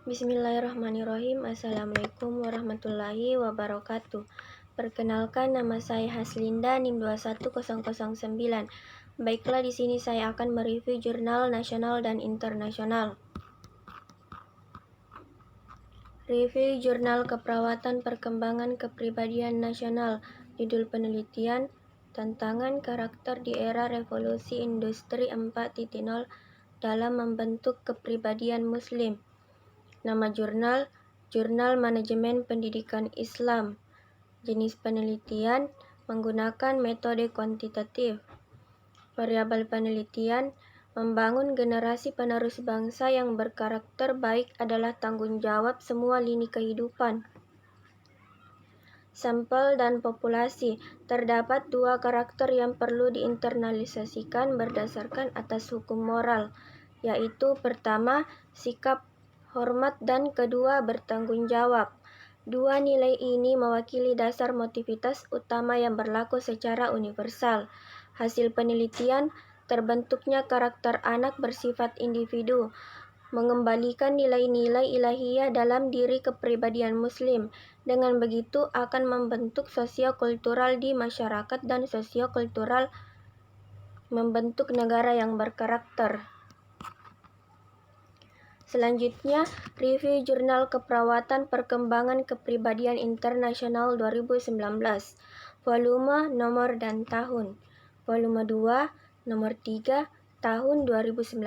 Bismillahirrahmanirrahim. Assalamualaikum warahmatullahi wabarakatuh. Perkenalkan, nama saya Haslinda, NIM 21009. Baiklah, di sini saya akan mereview jurnal nasional dan internasional. Review Jurnal Keperawatan Perkembangan Kepribadian Nasional. Judul penelitian, Tantangan Karakter di Era Revolusi Industri 4.0 dalam Membentuk Kepribadian Muslim. Nama jurnal, Jurnal Manajemen Pendidikan Islam. Jenis penelitian, menggunakan metode kuantitatif. Variabel penelitian, membangun generasi penerus bangsa yang berkarakter baik adalah tanggung jawab semua lini kehidupan. Sampel dan populasi, terdapat dua karakter yang perlu diinternalisasikan berdasarkan atas hukum moral, yaitu pertama, sikap hormat, dan kedua, bertanggung jawab. Dua nilai ini mewakili dasar motivitas utama yang berlaku secara universal. Hasil penelitian, terbentuknya karakter anak bersifat individu, mengembalikan nilai-nilai ilahiyah dalam diri kepribadian Muslim. Dengan begitu akan membentuk sosiokultural di masyarakat dan sosiokultural membentuk negara yang berkarakter. Selanjutnya, review Jurnal Keperawatan Perkembangan Kepribadian Internasional 2019. Volume, nomor, dan tahun. Volume 2, nomor 3, tahun 2019.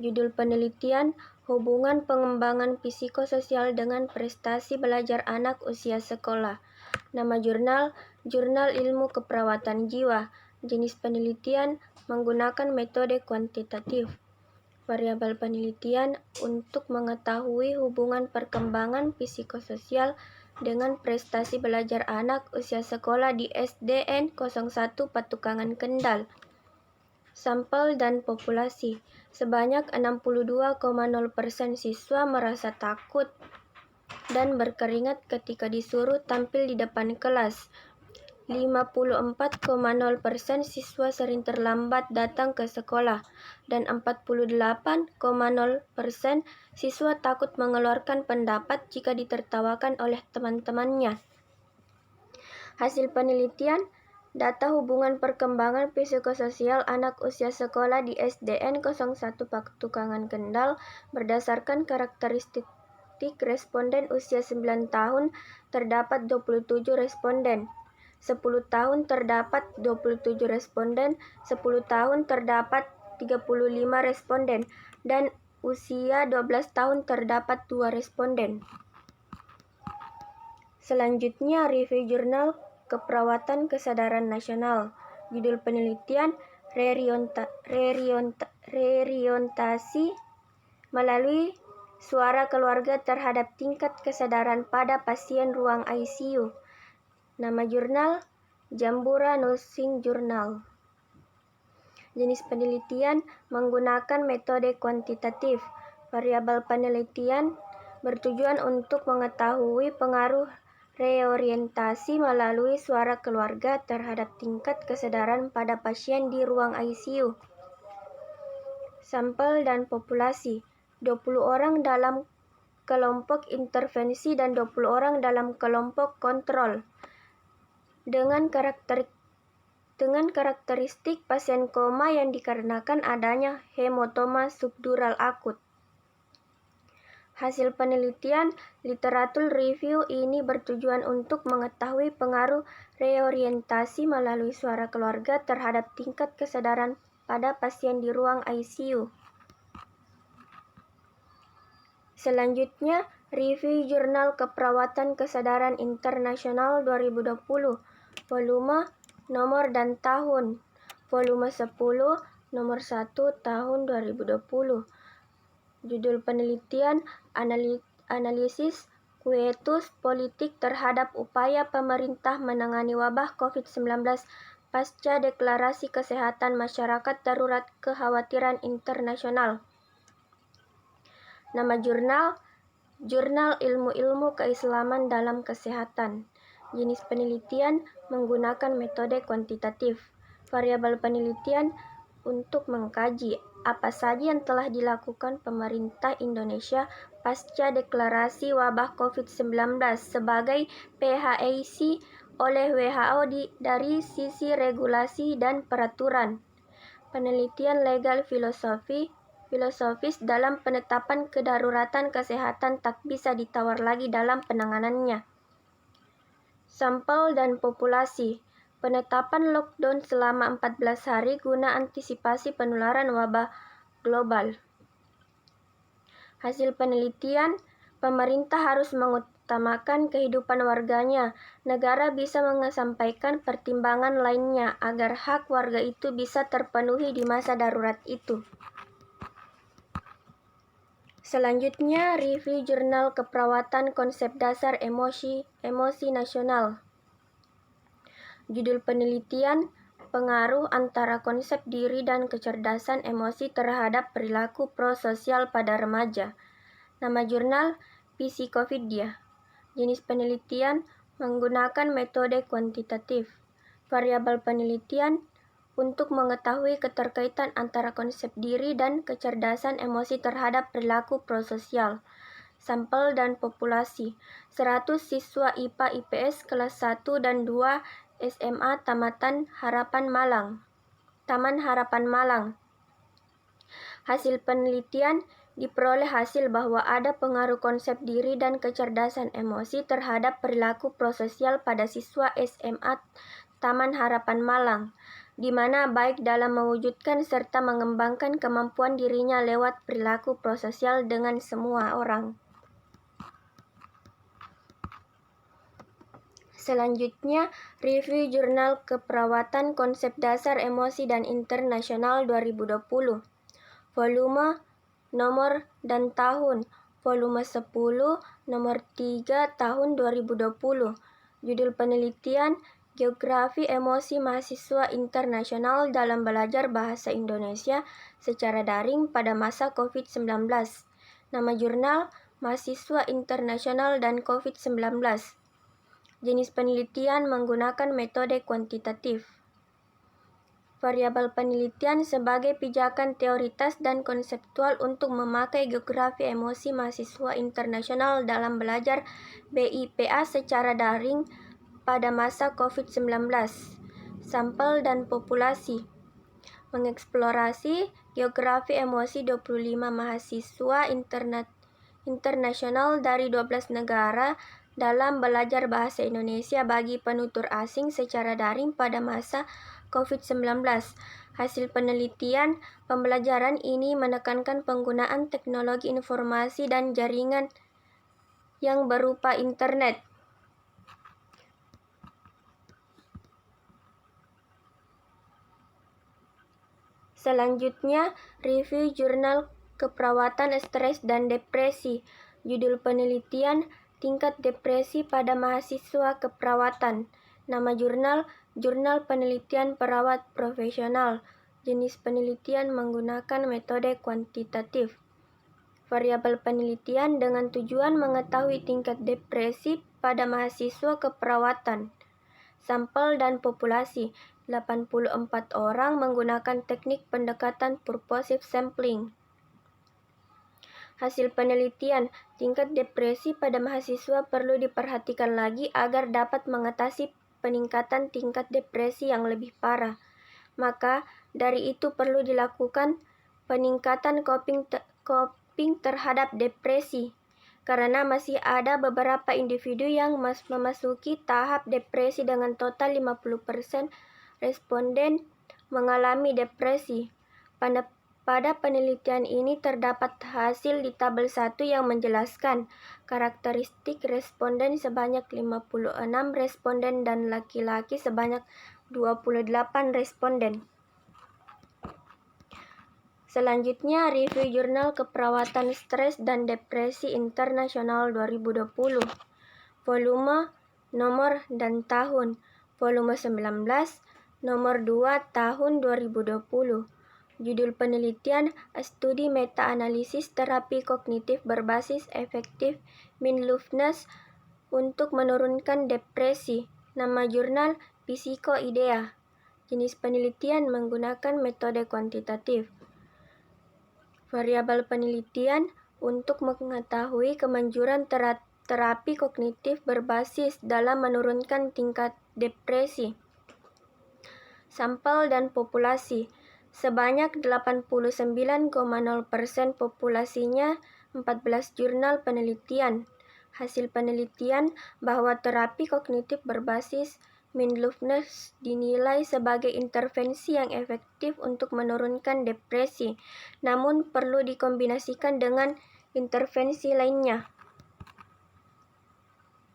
Judul penelitian, Hubungan Pengembangan Psikososial dengan Prestasi Belajar Anak Usia Sekolah. Nama jurnal, Jurnal Ilmu Keperawatan Jiwa. Jenis penelitian, menggunakan metode kuantitatif. Variabel penelitian untuk mengetahui hubungan perkembangan psikososial dengan prestasi belajar anak usia sekolah di SDN 01 Patukangan Kendal. Sampel dan populasi, sebanyak 62,0% siswa merasa takut dan berkeringat ketika disuruh tampil di depan kelas. 54,0% siswa sering terlambat datang ke sekolah, dan 48,0% siswa takut mengeluarkan pendapat jika ditertawakan oleh teman-temannya. Hasil penelitian, data hubungan perkembangan psikososial anak usia sekolah di SDN 01 Patukangan Kendal berdasarkan karakteristik responden usia 9 tahun terdapat 27 responden. 10 tahun terdapat 27 responden, 10 tahun terdapat 35 responden, dan usia 12 tahun terdapat 2 responden. Selanjutnya, review Jurnal Keperawatan Kesadaran Nasional. Judul penelitian, reorientasi melalui suara keluarga terhadap tingkat kesadaran pada pasien ruang ICU. Nama jurnal, Jambura Nursing Journal. Jenis penelitian, menggunakan metode kuantitatif. Variabel penelitian bertujuan untuk mengetahui pengaruh reorientasi melalui suara keluarga terhadap tingkat kesadaran pada pasien di ruang ICU. Sampel dan populasi, 20 orang dalam kelompok intervensi dan 20 orang dalam kelompok kontrol. Dengan karakteristik pasien koma yang dikarenakan adanya hematoma subdural akut. Hasil penelitian, literatur review ini bertujuan untuk mengetahui pengaruh reorientasi melalui suara keluarga terhadap tingkat kesadaran pada pasien di ruang ICU. Selanjutnya, review Jurnal Keperawatan Kesadaran Internasional 2020. Volume, nomor, dan tahun. Volume 10, nomor 1, tahun 2020. Judul penelitian, Analisis Quietus Politik terhadap upaya pemerintah menangani wabah COVID-19 pasca Deklarasi Kesehatan Masyarakat Darurat Kekhawatiran Internasional. Nama jurnal, Jurnal Ilmu-Ilmu Keislaman dalam Kesehatan. Jenis penelitian, menggunakan metode kuantitatif. Variabel penelitian untuk mengkaji apa saja yang telah dilakukan pemerintah Indonesia pasca deklarasi wabah COVID-19 sebagai PHAC oleh WHO dari sisi regulasi dan peraturan. Penelitian legal filosofis dalam penetapan kedaruratan kesehatan tak bisa ditawar lagi dalam penanganannya. Sampel dan populasi. Penetapan lockdown selama 14 hari guna antisipasi penularan wabah global. Hasil penelitian, pemerintah harus mengutamakan kehidupan warganya. Negara bisa mengesampaikan pertimbangan lainnya agar hak warga itu bisa terpenuhi di masa darurat itu. Selanjutnya, review jurnal keperawatan konsep dasar emosi nasional. Judul penelitian, pengaruh antara konsep diri dan kecerdasan emosi terhadap perilaku prososial pada remaja. Nama jurnal, Psikovidia. Jenis penelitian, menggunakan metode kuantitatif. Variabel penelitian, untuk mengetahui keterkaitan antara konsep diri dan kecerdasan emosi terhadap perilaku prososial. Sampel dan populasi, 100 siswa IPA IPS kelas 1 dan 2 SMA Taman Harapan Malang. Hasil penelitian, diperoleh hasil bahwa ada pengaruh konsep diri dan kecerdasan emosi terhadap perilaku prososial pada siswa SMA Taman Harapan Malang, di mana baik dalam mewujudkan serta mengembangkan kemampuan dirinya lewat perilaku prososial dengan semua orang. Selanjutnya, review jurnal keperawatan konsep dasar emosi dan internasional 2020. Volume, nomor, dan tahun. Volume 10, nomor 3, tahun 2020. Judul penelitian, Geografi Emosi Mahasiswa Internasional dalam Belajar Bahasa Indonesia secara daring pada masa COVID-19. Nama jurnal, Mahasiswa Internasional dan COVID-19. Jenis penelitian menggunakan metode kuantitatif. Variabel penelitian sebagai pijakan teoritis dan konseptual untuk memakai geografi emosi mahasiswa internasional dalam belajar BIPA secara daring pada masa COVID-19. Sampel dan populasi. Mengeksplorasi geografi emosi 25 mahasiswa internasional dari 12 negara dalam belajar bahasa Indonesia bagi penutur asing secara daring pada masa COVID-19. Hasil penelitian, pembelajaran ini menekankan penggunaan teknologi informasi dan jaringan yang berupa internet. Selanjutnya, review jurnal keperawatan stres dan depresi. Judul penelitian, tingkat depresi pada mahasiswa keperawatan. Nama jurnal, Jurnal Penelitian Perawat Profesional. Jenis penelitian menggunakan metode kuantitatif. Variabel penelitian dengan tujuan mengetahui tingkat depresi pada mahasiswa keperawatan. Sampel dan populasi, 84 orang menggunakan teknik pendekatan purposive sampling. Hasil penelitian, tingkat depresi pada mahasiswa perlu diperhatikan lagi agar dapat mengatasi peningkatan tingkat depresi yang lebih parah. Maka, dari itu perlu dilakukan peningkatan coping terhadap depresi, karena masih ada beberapa individu yang memasuki tahap depresi dengan total 50% responden mengalami depresi. Pada penelitian ini terdapat hasil di tabel 1 yang menjelaskan karakteristik responden sebanyak 56 responden dan laki-laki sebanyak 28 responden. Selanjutnya, review jurnal keperawatan stres dan depresi internasional 2020. Volume, nomor, dan tahun. Volume 19, nomor 2, tahun 2020. Judul penelitian, studi meta-analisis terapi kognitif berbasis efektif mindfulness untuk menurunkan depresi. Nama jurnal, Psikoidea. Jenis penelitian menggunakan metode kuantitatif. variabel penelitian untuk mengetahui kemanjuran terapi kognitif berbasis dalam menurunkan tingkat depresi. Sampel dan populasi. Sebanyak 89,0% populasinya 14 jurnal penelitian. Hasil penelitian bahwa terapi kognitif berbasis mindfulness dinilai sebagai intervensi yang efektif untuk menurunkan depresi, namun perlu dikombinasikan dengan intervensi lainnya.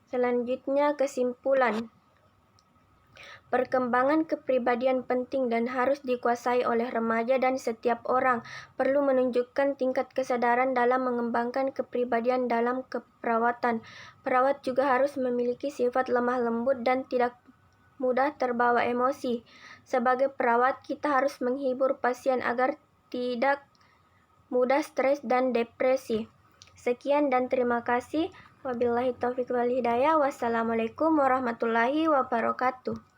Selanjutnya, kesimpulan. Perkembangan kepribadian penting dan harus dikuasai oleh remaja, dan setiap orang perlu menunjukkan tingkat kesadaran dalam mengembangkan kepribadian dalam keperawatan. Perawat juga harus memiliki sifat lemah lembut dan tidak mudah terbawa emosi. Sebagai perawat, kita harus menghibur pasien agar tidak mudah stres dan depresi. Sekian dan terima kasih. Wabillahi taufiq wal hidayah. Wassalamualaikum warahmatullahi wabarakatuh.